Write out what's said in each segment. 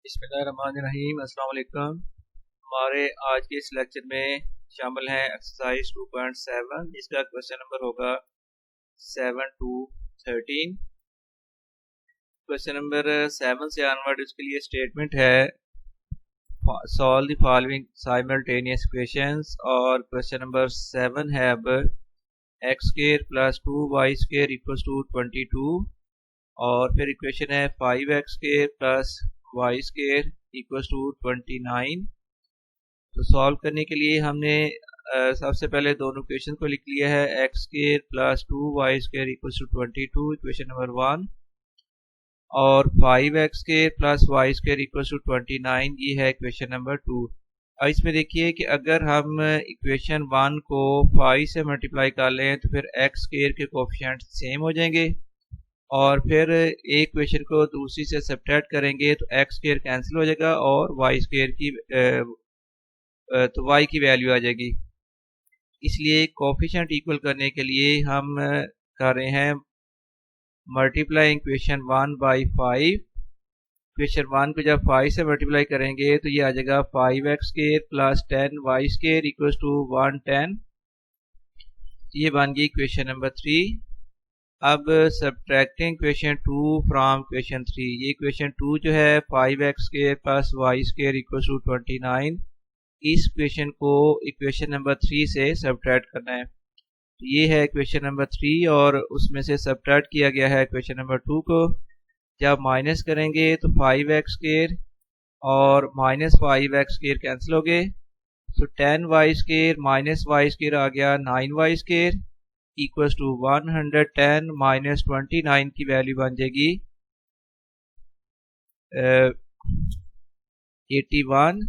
बिस्मिल्लाहिर्रहमानिर्रहीम। अस्सलाम वालेकुम। हमारे आज के इस लेक्चर में शामिल है एक्सरसाइज 2.7 जिसका क्वेश्चन नंबर होगा 7 to 13। क्वेश्चन नंबर 7 से ऑनवर्ड उसके लिए स्टेटमेंट है solve the following simultaneous equations. और क्वेश्चन नंबर 7 है अब x square plus 2y square equals to 22। और फिर इक्वेशन है 5x square plus y square equals to 29। तो सॉल्व करने के लिए हमने सबसे पहले दोनों इक्वेशन को लिख लिया है। X square plus 2y square equals to 22 equation number 1, और 5x square plus y square equals to 29 ये है इक्वेशन नंबर 2। अब इसमें देखिए कि अगर हम इक्वेशन 1 को 5 से मल्टीप्लाई कर लें तो फिर एक्स स्क्वायर के कोफिशिएंट सेम हो जाएंगे, और फिर एक इक्वेशन को दूसरी से सब्ट्रैक्ट करेंगे तो एक्स स्क्वायर कैंसिल हो जाएगा और वाई स्क्वायर की तो वाई की वैल्यू आ जाएगी। इसलिए कोफिशिएंट इक्वल करने के लिए हम कर रहे हैं मल्टीप्लाइंग इक्वेशन 1 बाई 5। इक्वेशन 1 को जब 5 से मल्टीप्लाई करेंगे तो ये आ जाएगा 5x square plus 10y square equals to 110। ये बन गई इक्वेशन नंबर 3। अब सब्ट्रैक्टिंग इक्वेशन 2 फ्रॉम इक्वेशन 3, ये इक्वेशन 2 जो है 5x square plus y square equals to 29, इस इक्वेशन को इक्वेशन नंबर 3 से सब्ट्रैक्ट करना है। तो ये है इक्वेशन नंबर 3 और उसमें से सब्ट्रैक्ट किया गया है इक्वेशन नंबर 2 को। जब माइनस करेंगे तो 5x स्क्वायर और माइनस 5x स्क्वायर कैंसिल हो गए, तो 10y square minus y square आ गया 9y square equals to 110 minus 29 की वैल्यू बन जाएगी 81।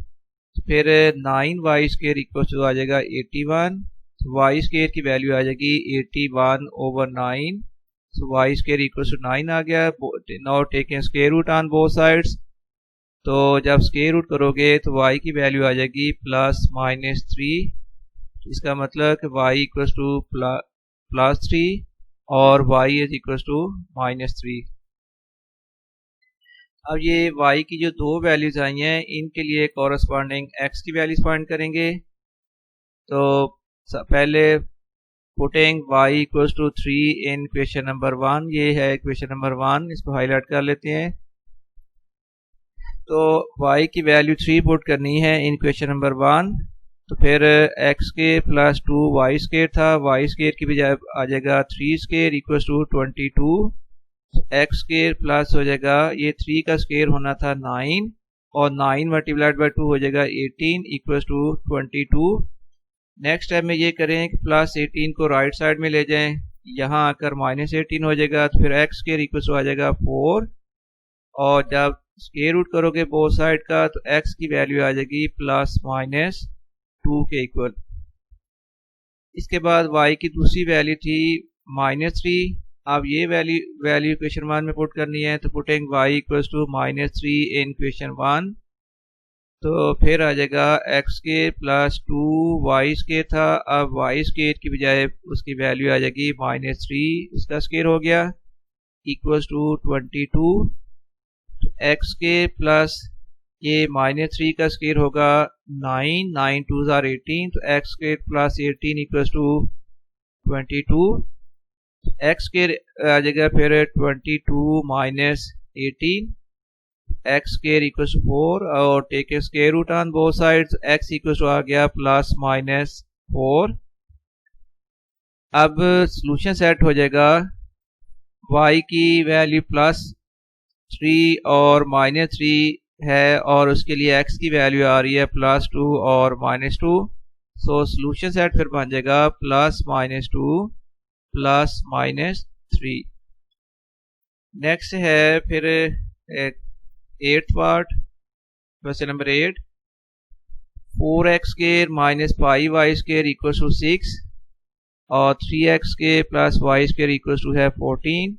फिर 9y स्क्वायर इक्वल्स टू आ जाएगा 81, वाई स्क्वायर की वैल्यू आ जाएगी 81 over 9, so y square equals to 9 आ गया। Now taking square root on both sides, तो जब स्क्वायर रूट करोगे तो y की वैल्यू आ जाएगी प्लस माइनस 3। इसका मतलब कि y इक्वल्स टू प्लस 3 और y is equals to minus 3। अब ये y की जो दो वैल्यूज आई हैं इनके लिए कॉरस्पॉन्डिंग x की वैल्यूज फाइंड करेंगे। तो पहले putting y equals to 3 in equation number 1, ये है इक्वेशन नंबर 1, इसको हाईलाइट कर लेते हैं। तो y की वैल्यू 3 पुट करनी है इन इक्वेशन नंबर 1, तो फिर x square plus 2y square था, वाई स्क्वायर की बजाय आ जाएगा 3 square equals to 22। X square plus हो जाएगा, ये 3 का स्क्वायर होना था 9 और 9 मल्टीप्लाइड बाई 2 हो जाएगा 18 इक्वल्स टू 22। नेक्स्ट स्टेप में ये करें कि प्लस 18 को राइट साइड में ले जाएं, यहाँ आकर माइनस 18 हो जाएगा, तो फिर एक्स स्क्वायर इक्वल्स आ जाएगा 4, और जब स्क्वायर रूट करोगे बोथ साइड का तो एक्स की वैल्यू आ जाएगी प्लस माइनस 2 के इक्वल। इसके बाद y की दूसरी वैल्यू थी माइनस 3। अब ये वैल्यू इक्वेशन 1 में पुट करनी है, तो putting y equals to minus 3 in equation 1, तो फिर आ जाएगा x square plus 2y square था, अब y स्क्वायर की बजाय उसकी वैल्यू आ जाएगी माइनस 3, उसका स्क्वायर हो गया equals to 22। X square plus ये माइनस 3 का स्क्वायर होगा 9, 9 2 आर 18, तो x square plus 18 equals to 22। X square आ जाएगा फिर 22 minus 18, x square equals to 4, और take a square root on both sides, x equals to आ गया प्लस माइनस 4। अब सॉल्यूशन सेट हो जाएगा, y की वैल्यू प्लस 3 और माइनस 3 है और उसके लिए x की वैल्यू आ रही है प्लस 2 और माइनस 2, सो सॉल्यूशन सेट फिर बन जाएगा plus minus 2 plus minus 3। Next है फिर 8th part, question number 8, 4x square minus 5y square equals to 6 और 3x square plus y square equals to है 14।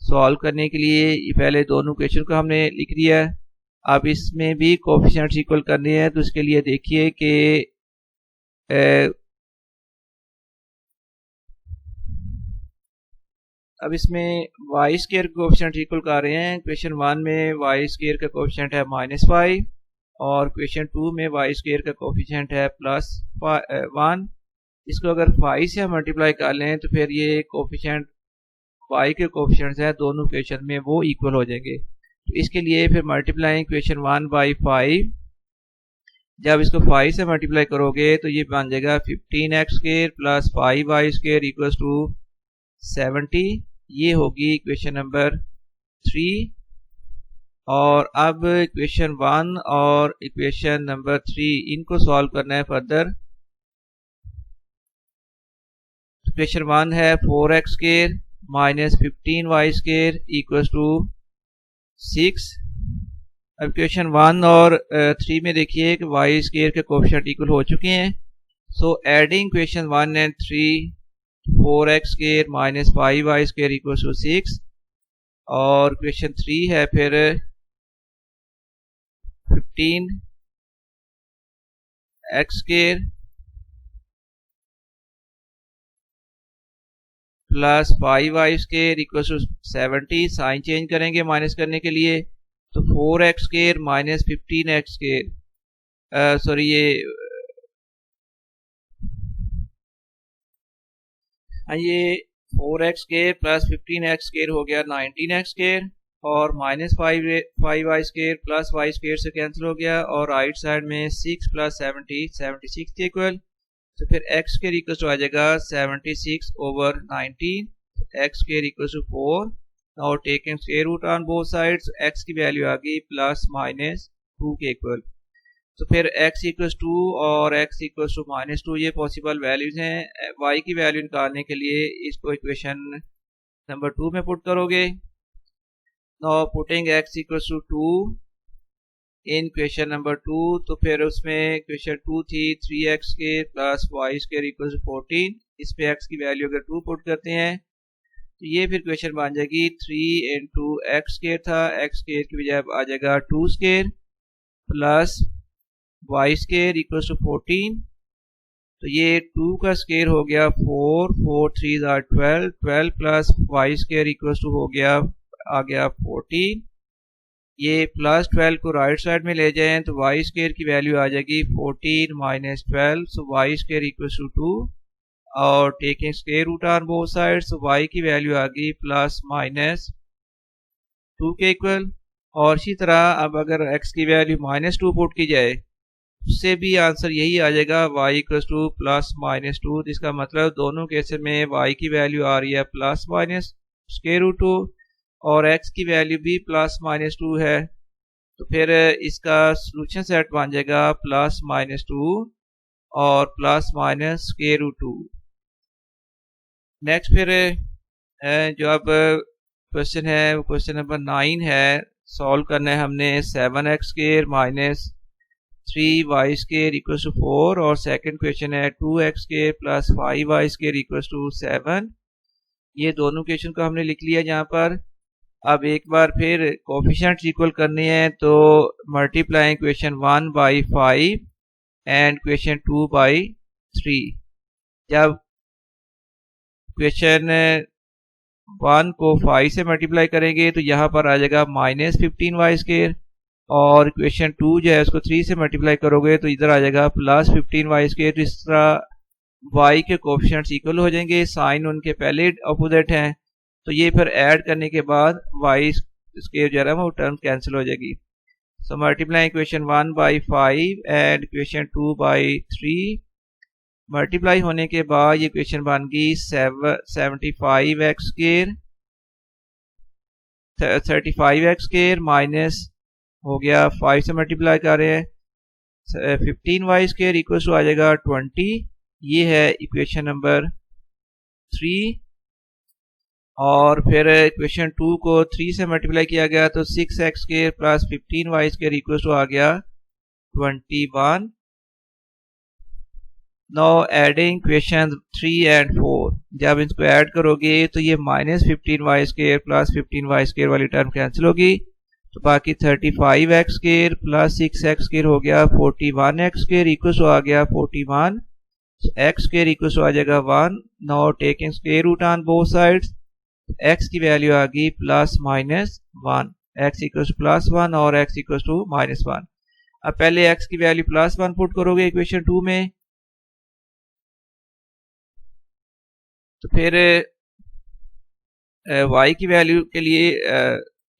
सॉल्व करने के लिए पहले दोनों इक्वेशन को हमने लिख दिया है। अब इसमें भी कोफिशिएंट्स इक्वल करने हैं, तो इसके लिए देखिए कि अब इसमें वाई स्केयर कोएफिशिएंट इक्वल कर रहे हैं। क्वेश्चन 1 में वाई स्केयर का कोएफिशिएंट है -5 और क्वेश्चन 2 में वाई स्केयर का कोएफिशिएंट है +1। इसको अगर 5 से मल्टीप्लाई कर लें तो फिर ये कोएफिशिएंट वाई के कोएफिशिएंट्स हैं दोनों क्वेश्चन में वो इक्वल हो जाएंगे। तो इसके लिए फिर मल्टीप्लाइंग क्वेश्चन 1 बाई 5, जब इसको 5 से मल्टीप्लाई करोगे तो ये बन जाएगा 15x square plus 5y square equals to 70। ये होगी इक्वेशन नंबर 3। और अब इक्वेशन 1 और इक्वेशन नंबर 3 इनको सॉल्व करना है फर्दर। इक्वेशन 1 है 4x square minus 15y square equals to 6। अब इक्वेशन 1 और 3 में देखिए कि y स्क्वायर के कोएफिशिएंट इक्वल हो चुके हैं। So adding equation 1 and 3, 4x square minus 5y square equals to 6 और इक्वेशन 3 है फिर 15x square plus 5y square equals to 70। Sign change करेंगे माइनस करने के लिए, तो 4x square minus 15x square sorry ये 4x square plus 15x square हो गया 19x स्क्वायर और minus 5y square plus y square से कैंसिल हो गया और राइट साइड में 6 प्लस 70 76 के इक्वल। तो फिर x स्क्वायर इक्वल टू आ जाएगा 76 over 19, x square equal to 4। और taking square root on both sides, x की वैल्यू आ गई प्लस माइनस 2 के इक्वल। तो फिर x इक्वल 2 और x इक्वल टू -2 ये पॉसिबल वैल्यूज हैं। y की वैल्यू निकालने के लिए इसको इक्वेशन नंबर 2 में पुट करोगे। Now putting x equal to 2 in question number 2, तो फिर उसमें क्वेश्चन 2 थी 3x square plus y square equal to 14। इस पे x की वैल्यू अगर 2 पुट करते हैं तो ये फिर क्वेश्चन बन जाएगी 3 इंटू एक्स स्क्वायर था, x स्क्वायर की बजाय आ जाएगा 2 square plus y square equal to 14। तो ये 2 का स्क्वायर हो गया 4, 4 3 are 12, 12 plus y square equal to हो गया आ गया 14। ये प्लस 12 को राइट साइड में ले जाएं तो y स्क्वायर की वैल्यू आ जाएगी 14 minus 12, so y square equal to 2 और taking square root on both sides, y की वैल्यू आ गई प्लस माइनस 2 के इक्वल। और इसी तरह अब अगर x की वैल्यू -2 पुट की जाए उससे भी आंसर यही आ जाएगा y इक्वल टू प्लस -2। जिसका मतलब दोनों केसेस में y की वैल्यू आ रही है प्लस माइनस स्क्वायर रूट 2 और x की वैल्यू भी प्लस -2 है। तो फिर इसका सोल्यूशन सेट बन जाएगा प्लस -2 और plus minus square root 2। Next फिर जो अब क्वेश्चन है वो क्वेश्चन नंबर 9 है। सॉल्व करना है हमने 7x square minus 3y square equal to 4 और सेकंड क्वेश्चन है 2x square plus 5y square equal to 7। ये दोनों क्वेश्चन को हमने लिख लिया यहाँ पर। अब एक बार फिर कोएफिशिएंट्स इक्वल करने हैं तो multiplying question 1 by 5 and question 2 by 3। जब क्वेश्चन 1 को 5 से मल्टीप्लाई करेंगे तो यहाँ पर आ जाएगा -15y स्क्वायर और क्वेश्चन 2 जो है उसको 3 से मल्टीप्लाई करोगे तो इधर आ जाएगा प्लस 15y स्क्वायर। तो इस तरह y के कोएफिशिएंट्स इक्वल हो जाएंगे, साइन उनके पहले अपोजिट हैं, तो ये फिर ऐड करने के बाद y स्क्वायर जो है वो टर्म कैंसिल हो जाएगी। So multiply question 1 by 5 and question 2 by 3। Multiply होने के बाद ये क्वेश्चन बन गई 75x square 35x square minus हो गया 5 से मल्टीप्लाई कर रहे हैं 15y स्क्वायर इक्वल टू आ जाएगा 20। ये है इक्वेशन नंबर 3 और फिर इक्वेशन 2 को 3 से मल्टीप्लाई किया गया तो 6x square plus 15y square equal to आ गया 21। नाउ एडिंग क्वेश्चन 3 एंड 4, जब इसको ऐड करोगे तो ये -15y square plus 15y square वाली टर्म कैंसिल होगी, तो बाकी 35x square plus 6x square हो गया 41x स्क्वायर इक्वल टू आ गया 41, x स्क्वायर इक्वल टू आ जाएगा 1। Now taking square root on both sides, x की वैल्यू आ गई +-1, x इक्वल टू +1 और x इक्वल टू -1। अब पहले x की वैल्यू +1 पुट करोगे इक्वेशन 2 में, तो फिर y की वैल्यू के लिए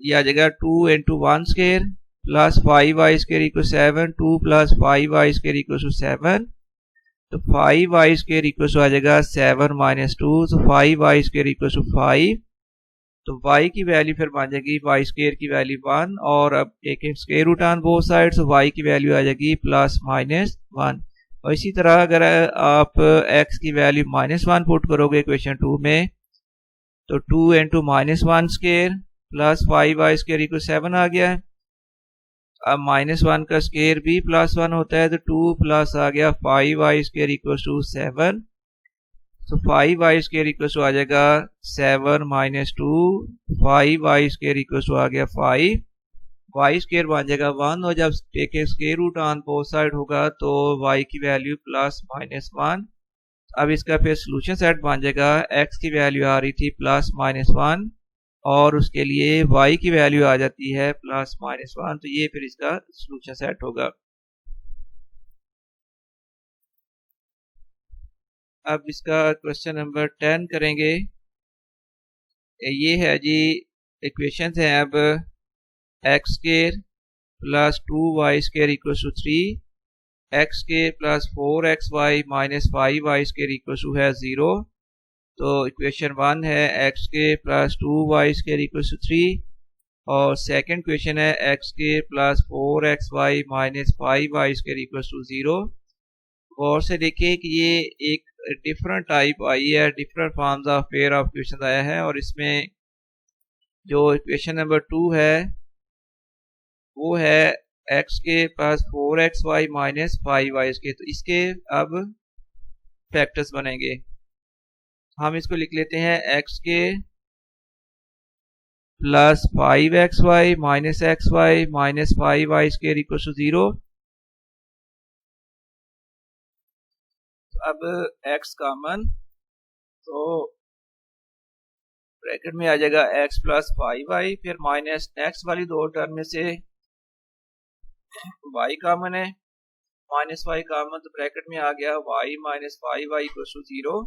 ये आ जाएगा 2 × 1 square plus 5y square equal 7, 2 + 5y square equal to 7, तो 5y स्क्वायर इक्वल टू आ जाएगा 7 - 2, तो 5y स्क्वायर इक्वल टू 5, तो y की वैल्यू फिर बन जाएगी y स्क्वायर की वैल्यू 1, और अब taking square root on both side, तो y की वैल्यू आ जाएगी +-1। और इसी तरह अगर आप x की वैल्यू -1 पुट करोगे इक्वेशन 2 में, तो 2 × -1 square plus 5y square equal 7 आ गया है। अब -1 का स्क्वायर भी +1 होता है, तो 2 प्लस आ गया 5y स्क्वायर इक्वल टू 7, तो 5y स्क्वायर इक्वल टू आ जाएगा 7 - 2, 5y स्क्वायर इक्वल टू आ गया 5, y स्क्वायर बन जाएगा 1, और जब take square root on both side होगा तो y की वैल्यू +-1। अब इसका फिर सोल्यूशन सेट बन जाएगा, x की वैल्यू आ रही थी +-1 और उसके लिए y की वैल्यू आ जाती है +-1, तो ये फिर इसका सोल्यूशन सेट होगा। अब इसका क्वेश्चन नंबर 10 करेंगे। ये है जी इक्वेशन है अब x square plus 2y square equal to 3, x square plus 4xy minus 5y square equal to है 0। तो इक्वेशन 1 है x square plus 2y square equal to 3, और सेकंड इक्वेशन है x square plus 4xy minus 5y square equal to 0। गौर से देखिए कि ये एक डिफरेंट टाइप आई है, different forms of pair of equation आया है, और इसमें जो इक्वेशन नंबर 2 है वो है x के प्लस 4xy माइनस 5y के, तो इसके अब फैक्टर्स बनेंगे। हम इसको लिख लेते हैं x के plus 5xy minus xy minus 5y square equal to 0। अब x कॉमन, तो ब्रैकेट में आ जाएगा x प्लस 5y, फिर माइनस नेक्स्ट वाली दो टर्म में से y कॉमन है, माइनस y कॉमन, तो ब्रैकेट में आ गया y minus 5y equal to 0।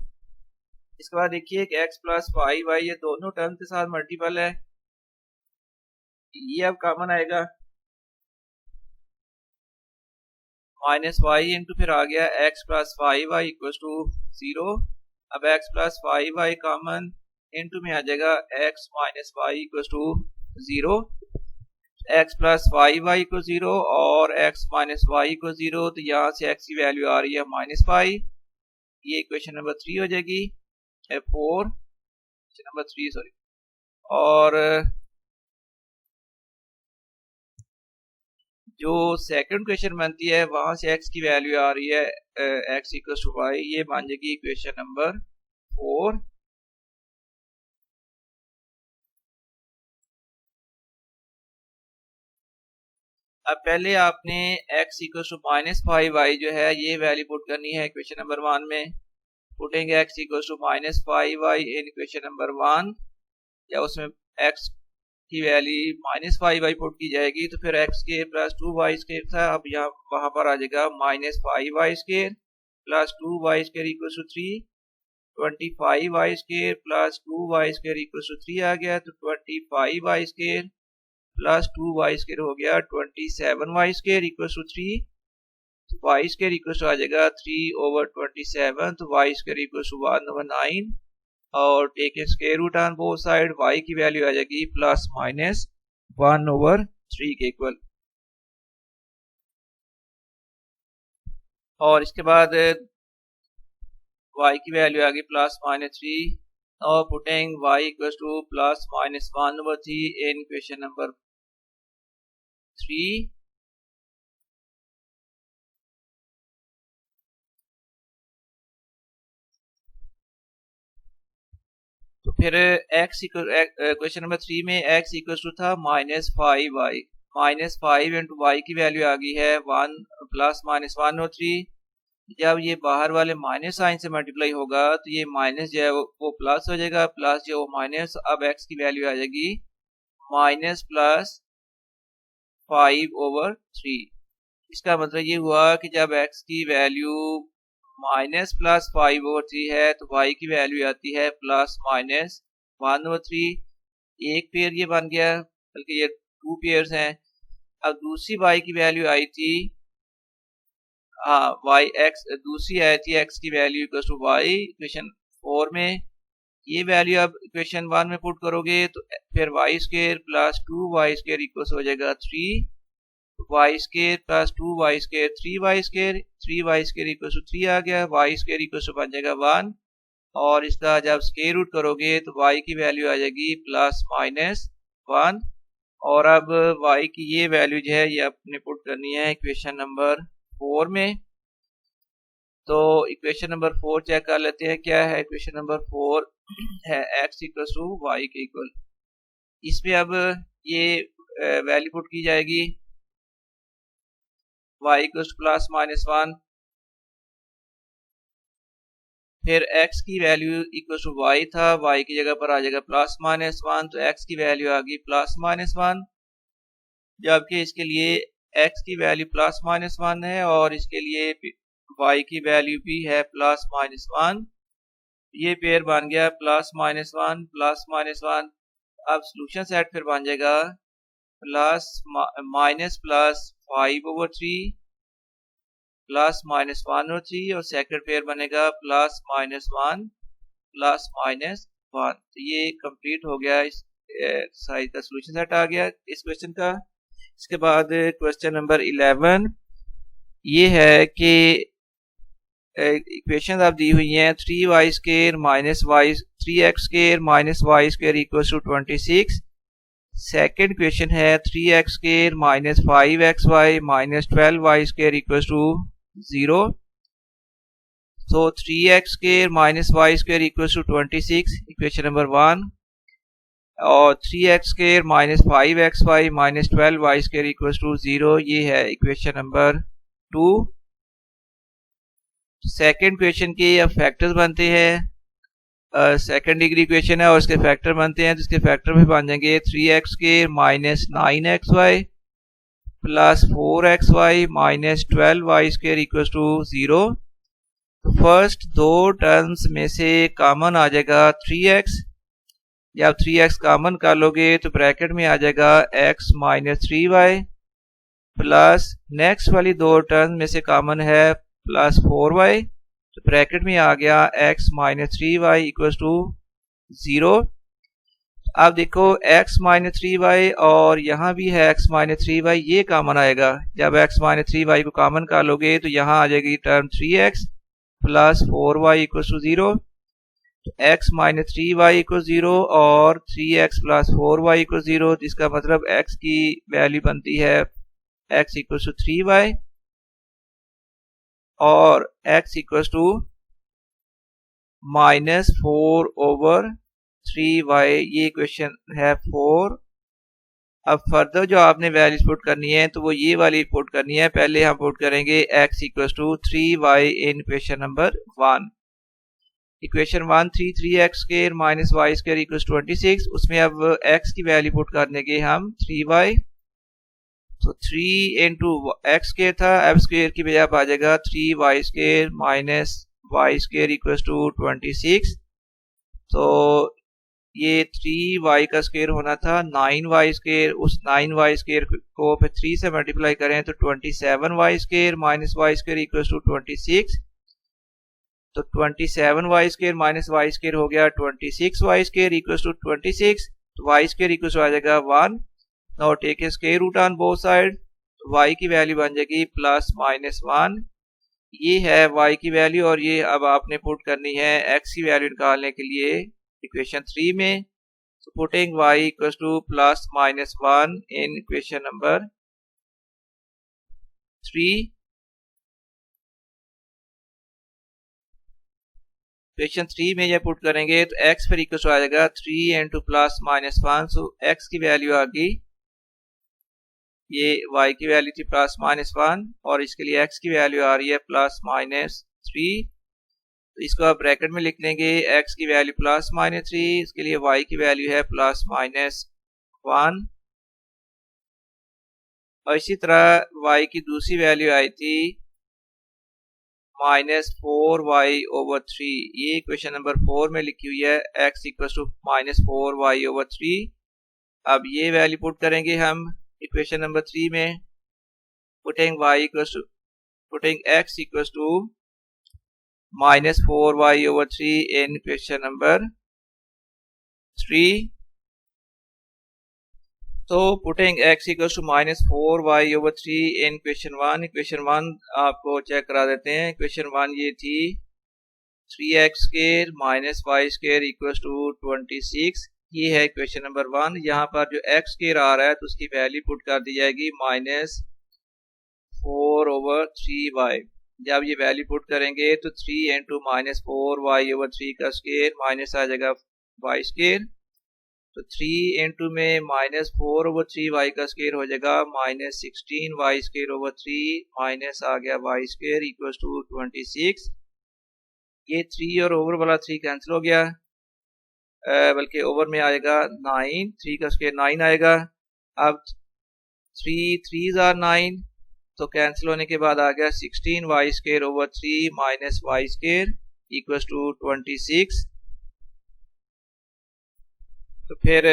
इसके बाद देखिए कि x प्लस 5y ये दोनों टर्म के साथ मल्टीपल है, ये अब कॉमन आएगा, माइनस y इंटू फिर आ गया x plus 5y equal to 0। अब x plus 5y common into में आ जाएगा x minus y equal to 0, x plus 5y equal 0 और x माइनस y इक्वल 0, तो यहाँ से x की वैल्यू आ रही है -5। ये इक्वेशन नंबर 3 हो जाएगी, 4 नंबर 3 सॉरी। और जो सेकंड इक्वेशन बनती है वहां से x की वैल्यू आ रही है x इक्वल टू y, ये बन जाएगी इक्वेशन नंबर 4। अब पहले आपने x इक्वल टू -5y जो है ये वैल्यू पुट करनी है इक्वेशन नंबर 1 में। पुटेंगे x equal to -5y in equation number 1, या उसमें x की वैल्यू -5y पुट की जाएगी, तो फिर x के प्लस 2y स्क्वायर था, अब यहाँ वहां पर आ जाएगा -5y square plus 2y square equal to 3, 25y square plus 2y square equal to 3 आ गया, तो 25y square plus 2y square हो गया 27y square equal to 3, y square equal to आ जाएगा 3/27, तो y स्क्वायर इक्वल टू 1/9, और take a square root on both side, y की वैल्यू आ जाएगी +-1/3 के इक्वल। और इसके बाद y की वैल्यू आ गई +-3, और putting y equal to +-1/3 in equation number 3। तो फिर x क्वेश्चन नंबर 3 में x इक्वल टू था -5y, -5 इंटू y की वैल्यू आ गई है 1 +-1 और 3, जब ये बाहर वाले माइनस साइन से मल्टीप्लाई होगा तो ये माइनस जो है वो प्लस हो जाएगा, प्लस जो माइनस, अब x की वैल्यू आ जाएगी माइनस प्लस 5/3। इसका मतलब ये हुआ कि जब x की वैल्यू माइनस प्लस 5/3 है तो y की वैल्यू आती है प्लस माइनस 1/3। एक पेयर ये बन गया, बल्कि ये 2 पेयर्स हैं। अब दूसरी y की वैल्यू आई थी, हाँ x दूसरी आई थी x की value equal to y equation 4 में। ये वैल्यू अब इक्वेशन 1 में पुट करोगे तो फिर y square plus 2y square equal हो जाएगा 3y square plus 2y square 3y square, 3y square equal to 3 आ गया, y स्क्वायर इक्वल टू बन जाएगा 1, और इसका जब स्क्वायर रूट करोगे तो y की वैल्यू आ जाएगी प्लस माइनस 1। और अब y की ये वैल्यू जो है ये आपने पुट करनी है इक्वेशन नंबर 4 में। तो इक्वेशन नंबर 4 चेक कर लेते हैं क्या है। इक्वेशन नंबर 4 है x इक्वल टू वाई के इक्वल। इसमें अब ये वैल्यू पुट की जाएगी, y equal to plus minus 1, फिर x की वैल्यू इक्वल टू y था, y की जगह पर आ जाएगा प्लस माइनस 1, तो x की वैल्यू आ गई प्लस माइनस 1, जबकि इसके लिए x की वैल्यू प्लस माइनस 1 है और इसके लिए y की वैल्यू भी है प्लस माइनस 1। ये पेयर बन गया प्लस माइनस 1 प्लस माइनस 1। अब सोल्यूशन सेट फिर बन जाएगा plus minus plus 5/3 plus minus 1/3, और सेकंड पेयर बनेगा प्लस माइनस 1 प्लस माइनस 1। तो ये कंप्लीट हो गया, इस साइज का सोल्यूशन सेट आ गया इस क्वेश्चन का। इसके बाद क्वेश्चन नंबर 11 ये है कि इक्वेशन आप दी हुई हैं 3y square minus y 3x square minus y square equal to 26। Second question है 3x square minus 5xy minus 12y square equal to 0। So 3x square minus y square equal to 26 equation number 1, और 3x square minus 5xy minus 12y square equal to 0 ये है equation number 2। Second question के अब factors बनते हैं, second degree equation है और इसके फैक्टर बनते हैं, तो इसके फैक्टर भी बन जाएंगे 3x square minus 9xy plus 4xy minus 12y square equal to 0। तो फर्स्ट दो टर्म्स में से कॉमन आ जाएगा 3x, जब 3x कॉमन कर लोगे तो ब्रैकेट में आ जाएगा x minus 3y plus next वाली दो टर्म में से कॉमन है प्लस 4y, तो ब्रैकेट में आ गया x minus 3y equal to 0। अब देखो x माइनस 3y और यहाँ भी है x माइनस 3y, ये कॉमन आएगा। जब x माइनस 3y को कॉमन कर लोगे तो यहाँ आ जाएगी term 3x plus 4y equal to 0। तो x माइनस 3y इक्वल 0 और 3x प्लस 4y इक्वल 0, जिसका मतलब x की वैल्यू बनती है x इक्वल टू 3y और x equal to minus 4/3y। ये क्वेश्चन है 4। अब फर्दर जो आपने वैल्यूज पुट करनी है तो वो ये वाली पुट करनी है। पहले हम पुट करेंगे x equal to 3y in question number 1। Equation 1 3x square minus y square equal 26, उसमें अब x की वैल्यू पुट करने के हम 3y, तो 3 इंटू एक्स स्क्वायर था, एफ स्क्वायर की बजाय आ जाएगा 3y square minus y square equal to 26। तो ये 3y का स्क्वायर होना था 9y स्क्वायर, उस 9y स्क्वायर को फिर 3 से मल्टीप्लाई करें तो 27y square minus y square equal to 26। तो 27y square minus y square हो गया 26y स्क्वायर इक्वल टू 26, तो y स्क्वायर इक्वल आ जाएगा 1। Now take a square root on both side, y की वैल्यू बन जाएगी प्लस माइनस 1। ये है y की वैल्यू और ये अब आपने पुट करनी है x की वैल्यू निकालने के लिए इक्वेशन 3 में। so putting y equals to plus minus 1 in equation number 3। Equation 3 में जब पुट करेंगे तो x फिर इक्वल आ जाएगा 3 इंटू प्लस माइनस 1। सो x की वैल्यू आ गई ये y की वैल्यू थी +-1 और इसके लिए x की वैल्यू आ रही है +-3। तो इसको आप ब्रैकेट में लिख लेंगे, x की वैल्यू +-3, इसके लिए y की वैल्यू है +-1। और इसी तरह y की दूसरी वैल्यू आई थी -4y/3। ये इक्वेशन नंबर 4 में लिखी हुई है, x = -4y/3। अब ये वैल्यू पुट करेंगे हम इक्वेशन नंबर 3 में, पुटिंग x -4y/3 इन इक्वेशन नंबर 3। तो पुटिंग x -4y/3 इन इक्वेशन 1। इक्वेशन 1 आपको चेक करा देते हैं। इक्वेशन 1 ये थी 3x² - y² = 26। ये है इक्वेशन नंबर 1। यहाँ पर जो x² आ रहा है तो उसकी वैल्यू पुट कर दी जाएगी -4/3y। जब ये वैल्यू पुट करेंगे तो 3 × -4y/3 का स्क्वायर माइनस आ जाएगा y²। तो 3 × में -4/3y का स्क्वायर हो जाएगा -16y² माइनस आ गया y² = 26। ये 3 और ओवर वाला 3 कैंसिल हो गया, बल्कि ओवर में आएगा 9। 3 का स्क्वायर 9 आएगा। अब 3 3s are 9, तो कैंसिल होने के बाद आ गया 16y² माइनस y² = 26। तो फिर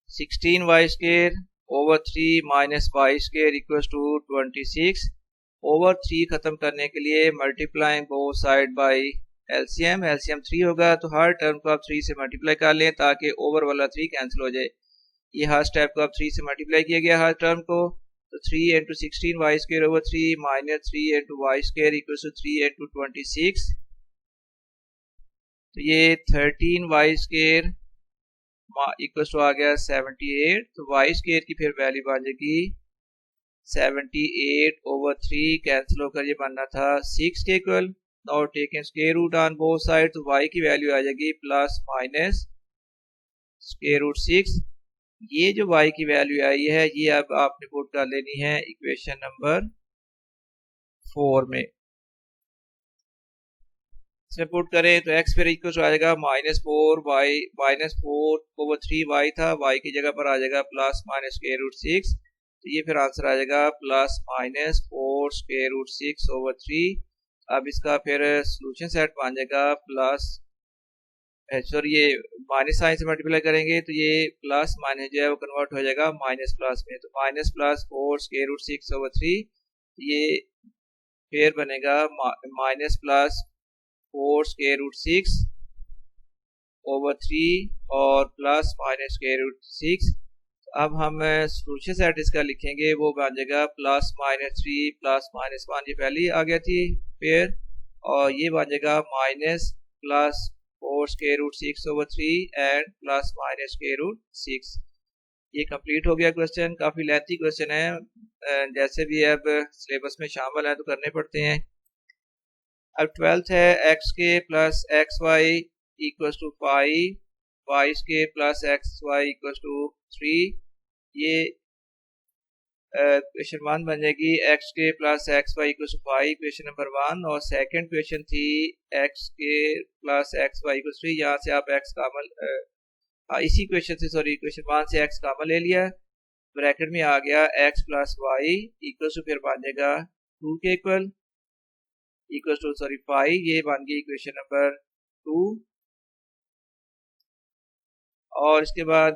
16y² माइनस y² = 26। ओवर 3 खत्म करने के लिए multiplying both side by LCM. LCM 3 होगा, तो हर टर्म को आप 3 से मल्टीप्लाई कर लें ताकि ओवर वाला 3 कैंसिल हो जाए। ये हर स्टेप को आप 3 से मल्टीप्लाई किया गया हर टर्म को। तो 3 × 16y² माइनस 3 × y² = 3 × 26। तो ये 13y² = आ गया 78। तो y² की फिर वैल्यू बन जाएगी 78/3, कैंसिल होकर ये बनना था 6 के इक्वल। और taking square root on both side, तो y की वैल्यू आ जाएगी ±√6। ये जो y की वैल्यू आई है ये अब आपने पुट कर लेनी है इक्वेशन नंबर 4 में। इसमें पुट करें तो x फिर इक्वल आ जाएगा -4/3y था, y की जगह पर आ जाएगा ±√6। तो ये फिर आंसर आ जाएगा ±4√6/3। अब इसका फिर सोल्यूशन सेट बन जाएगा ये माइनस साइन से मल्टीप्लाई करेंगे तो ये प्लस माइनस जो है वो कन्वर्ट हो जाएगा माइनस प्लस में। तो -+4√6/3 ये फिर बनेगा -+4√6/3 और +-√6। अब हम सोल्यूशन सेट इसका लिखेंगे, वो बन जाएगा +-3 +-1। ये पहले ही आ गया थी फिर, और ये बन जाएगा -+4√6/3 एंड +-√6। ये कंप्लीट हो गया क्वेश्चन। काफ़ी लेंथी क्वेश्चन है, जैसे भी अब सिलेबस में शामिल है तो करने पड़ते हैं। अब 12th है x² + xy = 5, y² + xy = 3। ये क्वेश्चन 1 बन जाएगी x² + xy = 5, क्वेश्चन नंबर 1। और सेकंड क्वेश्चन थी x² + xy = 3। यहाँ से आप x कामल इसी क्वेश्चन से क्वेश्चन 1 से x कामल ले लिया, ब्रैकेट में आ गया x + y = फिर बन जाएगा 2 के इक्वल = 5। ये बन गई इक्वेशन नंबर 2। और इसके बाद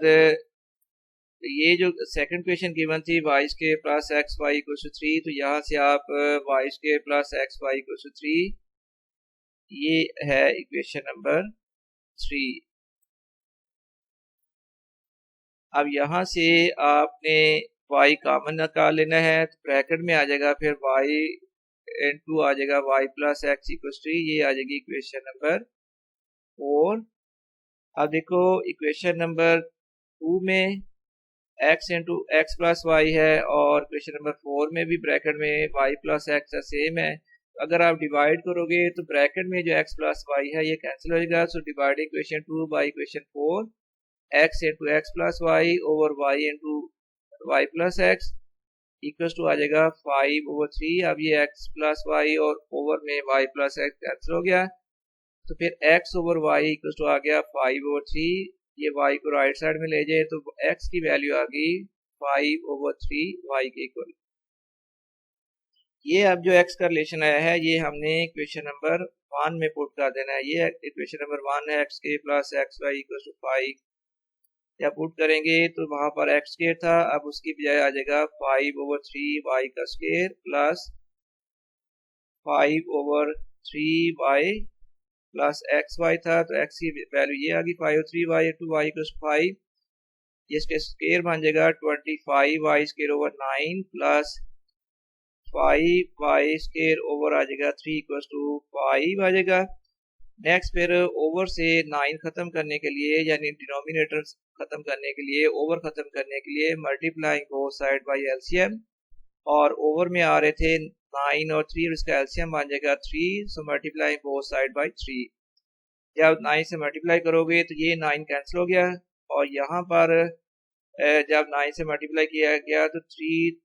ये जो सेकंड क्वेश्चन गिवन थी y² + xy = 3, तो यहाँ से आप y² + xy = 3, ये है इक्वेशन नंबर 3। अब यहाँ से आपने y कॉमन निकाल लेना है, तो ब्रैकेट में आ जाएगा फिर y * आ जाएगा y + x = 3। ये आ जाएगी इक्वेशन नंबर 4। अब देखो इक्वेशन नंबर 2 में x * x + y है, और इक्वेशन नंबर 4 में भी ब्रैकेट में y + x सेम है। अगर आप डिवाइड करोगे तो ब्रैकेट में जो x + y है ये कैंसिल हो जाएगा। So divide equation 2 by equation 4, x * x + y / y * y plus x equals to आ जाएगा 5/3। अब ये x प्लस वाई और ओवर में y प्लस एक्स कैंसिल हो गया, तो फिर x over y equals to आ गया 5/3। ये y को राइट साइड में ले जाए तो x की वैल्यू आ गई 5/3 y के इक्वल। ये अब जो x का रिलेशन आया है ये हमने इक्वेशन नंबर 1 में पुट कर देना है। ये इक्वेशन नंबर 1 है, एक्स के plus x y equals to 5। या पुट करेंगे तो वहां पर एक्स स्क्वायर था, अब उसकी बजाय आ जाएगा 5/3 वाई का square plus 5/3 y plus x y था, तो एक्स की वैल्यू ये आ गई 5/3 वाई टू वाई इक्वल्स 5। ये इसके स्क्वायर बन जाएगा 25 y square over 9 plus 5 y square over आ जाएगा 3 इक्वल्स टू 5 आ जाएगा। नेक्स्ट फिर ओवर से 9 खत्म करने के लिए यानी डिनोमिनेटर खत्म करने के लिए, ओवर खत्म करने के लिए multiplying both side by LCM, और ओवर में आ रहे थे 9 और 3 और इसका एलसीएम बन जाएगा 3, सो मल्टीप्लाइंग बोथ साइड बाय 3। जब 9 से मल्टीप्लाई करोगे तो ये 9 कैंसिल हो गया, और यहाँ पर जब 9 से मल्टीप्लाई किया गया तो 3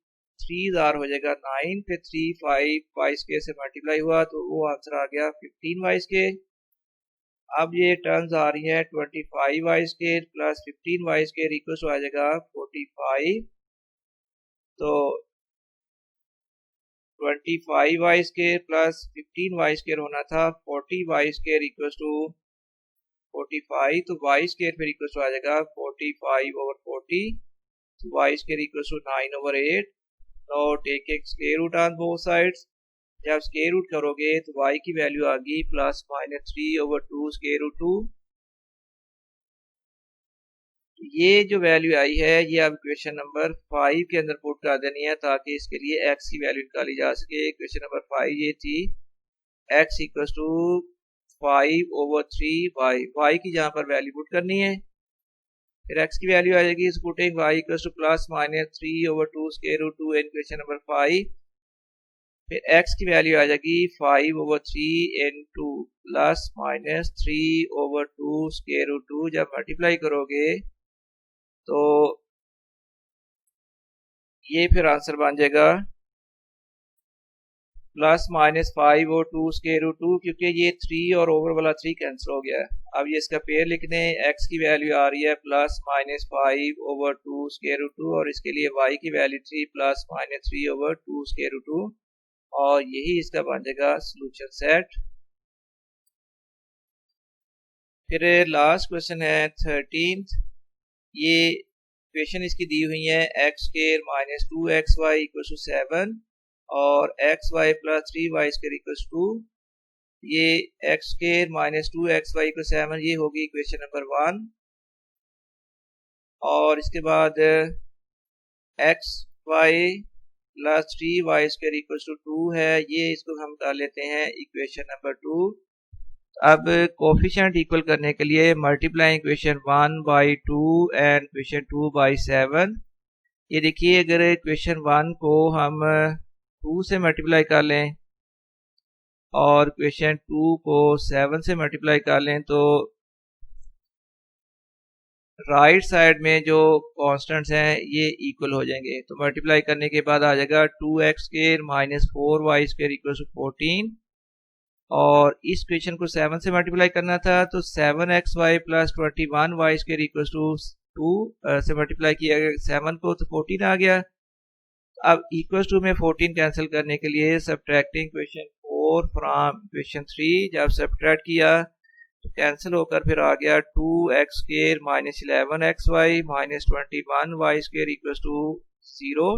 हो जाएगा 9, फिर 3 5 वाई स्क्वायर से मल्टीप्लाई हुआ तो वो आंसर आ गया 15 वाई स्क्वायर। अब ये टर्म्स आ रही है 25 y square plus 15 y square equals आ जाएगा 45। तो 25 y square plus 15 y square होना था 40 वाई स्क्वायर इक्वल्स टू 45, तो वाई स्क्वायर फिर इक्वल्स टू आ जाएगा 45/40, तो वाई स्क्वायर इक्वल्स टू 9/8। तो टेक एक square root on both sides. जब स्क्वायर रूट करोगे तो y की वैल्यू आ गई +-3/2 स्क्वायर रूट 2। ये जो वैल्यू आई है ये अब इक्वेशन नंबर 5 के अंदर पुट कर देनी है ताकि इसके लिए x की वैल्यू निकाली जा सके। इक्वेशन नंबर 5 ये थी x इक्वल्स टू 5/3 y की जहाँ पर वैल्यू पुट करनी है, फिर x की वैल्यू आ जाएगी इस putting y equals to +-3/2 square root 2 equation number 5। फिर x की वैल्यू आ जाएगी 5/3 into +-3/2 स्क्वायर रूट 2। जब मल्टीप्लाई करोगे तो ये फिर आंसर बन जाएगा +-5/2 स्क्वायर रूट 2, क्योंकि ये 3 और ओवर वाला 3 कैंसिल हो गया है। अब ये इसका पेयर लिखने, x की वैल्यू आ रही है +-5/2 स्क्वायर रूट 2 और इसके लिए y की वैल्यू थी +-3/2 स्क्वायर रूट 2, और यही इसका बन जाएगा सॉल्यूशन सेट। फिर लास्ट क्वेश्चन है 13th। ये इक्वेशन इसकी दी हुई है x² - 2xy = 7 और xy + 3y² = 2। ये x² - 2xy = 7 ये होगी इक्वेशन नंबर 1, और इसके बाद xy + 3y² = 2 है, ये इसको हम कर लेते हैं इक्वेशन नंबर 2। अब कोफिशिएंट इक्वल करने के लिए मल्टीप्लाई इक्वेशन 1/2 एंड इक्वेशन 2/7। ये देखिए अगर इक्वेशन 1 को हम 2 से मल्टीप्लाई कर लें और इक्वेशन 2 को 7 से मल्टीप्लाई कर लें तो राइट साइड में जो कांस्टेंट्स हैं ये इक्वल हो जाएंगे। तो मल्टीप्लाई करने के बाद आ जाएगा 2x² - 4y² = 14, और इस इक्वेशन को 7 से मल्टीप्लाई करना था तो 7xy + 21y² = 2 से मल्टीप्लाई किया गया 7 को तो 14 आ गया। अब इक्वल्स टू में 14 कैंसिल करने के लिए सब्ट्रैक्टिंग इक्वेशन 4 फ्रॉम इक्वेशन 3, जब सब्ट्रैक्ट किया तो कैंसिल होकर फिर आ गया 2x² - 11xy - 21y² = 0।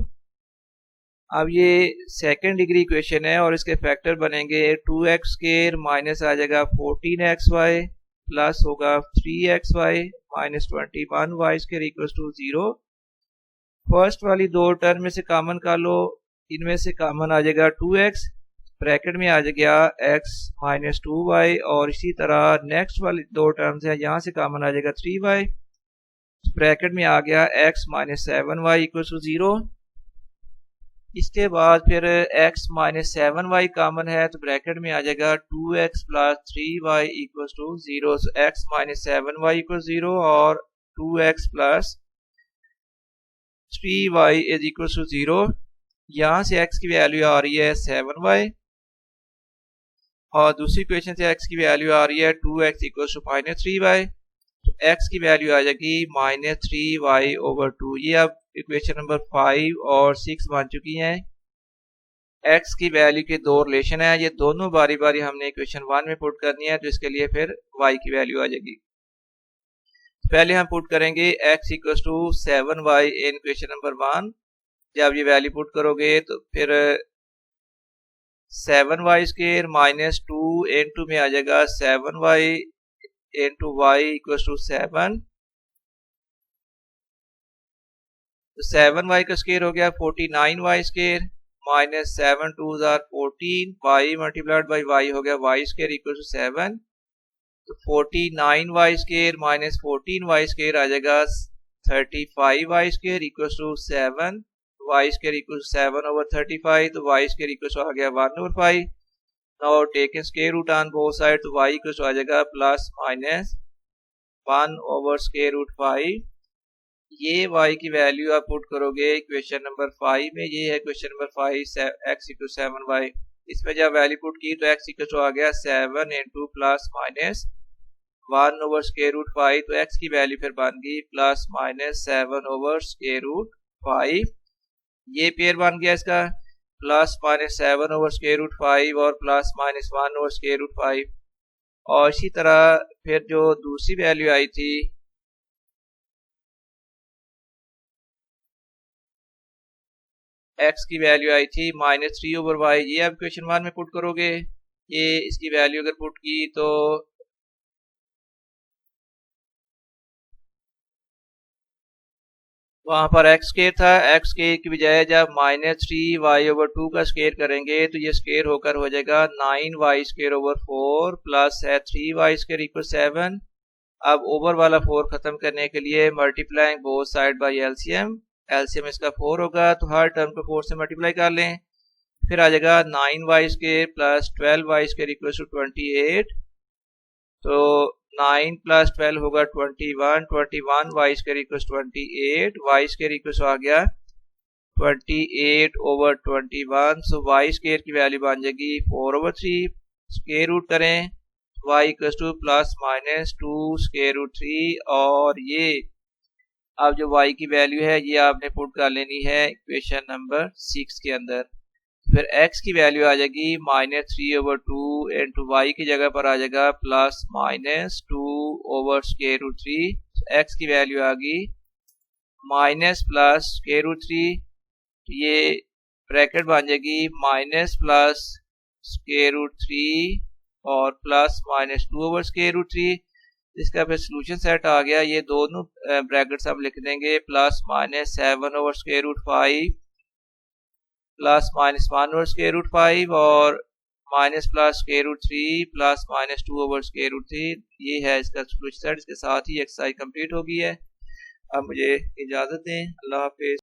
अब ये सेकेंड डिग्री इक्वेशन है और इसके फैक्टर बनेंगे 2x² माइनस आ जाएगा 14xy प्लस होगा 3xy - 21y² = 0। फर्स्ट वाली दो टर्म में से कॉमन कर लो, इनमें से कॉमन आ जाएगा 2x, ब्रैकेट में आ जाएगा x - 2y, और इसी तरह नेक्स्ट वाली दो टर्म्स हैं यहाँ से कॉमन आ जाएगा 3y, ब्रैकेट में आ गया x - 7y = 0। इसके बाद फिर x - 7y कॉमन है तो ब्रैकेट में आ जाएगा 2x + 3y = 0। so x - 7y = 0 और 2x + 3y is equal to 0। यहाँ से x की वैल्यू आ रही है 7y और दूसरी इक्वेशन से x की वैल्यू आ रही है 2x इक्वल टू -3y। तो x की वैल्यू आ जाएगी -3y/2। ये अब इक्वेशन नंबर 5 और 6 बन चुकी हैं। x की वैल्यू के दो रिलेशन है, ये दोनों बारी बारी हमने इक्वेशन 1 में पुट करनी है, तो इसके लिए फिर y की वैल्यू आ जाएगी। पहले हम पुट करेंगे x equal to 7y in equation number 1। जब ये वैल्यू पुट करोगे तो फिर 7y² माइनस 2 इंटू में आ जाएगा 7y into y equal to 7। तो 7y का स्क्वायर हो गया 49y² minus 7 2s are 14 y multiplied by y हो गया y² इक्वल टू 7। तो 49y² माइनस 14y² आ जाएगा 35y² equal to 7। y² equal to 7 over 35, तो y² इक्वल टू आ गया 1/5। Now taken square root on both side, तो y equal to आ जाएगा plus minus 1 over square root 5। ये y की वैल्यू आप पुट करोगे इक्वेशन नंबर 5 में। ये है equation number 5 x equal 7y। इसमें जब वैल्यू पुट की तो x इक्वल टू आ गया 7 into plus minus 1 over square root 5। तो x की वैल्यू फिर बन गई plus minus 7 over square root 5। ये पेयर बन गया इसका plus minus 7 over square root 5 और plus minus 1 over square root 5। और इसी तरह फिर जो दूसरी वैल्यू आई थी x की वैल्यू आई थी -3 ओवर y, ये आप इक्वेशन 1 में पुट करोगे। ये इसकी वैल्यू अगर पुट की तो वहां पर x स्क्वायर था, x स्क्वायर की बजाय जब -3y/2 का स्क्वायर करेंगे तो ये स्क्वायर होकर हो जाएगा 9y² / 4 प्लस है 3y² इक्वल 7। अब ओवर वाला 4 खत्म करने के लिए multiplying both side by LCM. LCM इसका 4 होगा, तो हर टर्म को 4 से मल्टीप्लाई कर लें। फिर आ जाएगा 9y² plus 12y² equal to 28। तो 9 प्लस 12 होगा 21, 21 y² इक्वल 28, y² इक्वल आ गया 28 ओवर 21। सो y² की वैल्यू बन जाएगी 4/3। स्क्वायर रूट करें y equal to plus minus 2 square root 3। और ये अब जो y की वैल्यू है ये आपने पुट कर लेनी है इक्वेशन नंबर 6 के अंदर। फिर x की वैल्यू आ जाएगी -3/2 इंटू y की जगह पर आ जाएगा plus minus 2 over square root 3। x की वैल्यू आ गई माइनस प्लस स्क्वायर रूट 3। ये ब्रैकेट बन जाएगी माइनस प्लस स्क्वायर रूट 3 और plus minus 2 over square root 3। इसका फिर सोल्यूशन सेट आ गया। ये दोनों ब्रैकेट्स हम लिख देंगे plus minus 7 over square root 5 plus minus 1 over square root 5 और minus plus square root 3 plus minus 2 over square root 3। ये है इसका सोल्यूशन सेट। इसके साथ ही एक्सरसाइज कंप्लीट हो गई है। अब मुझे इजाज़त दें। अल्लाह हाफिज़।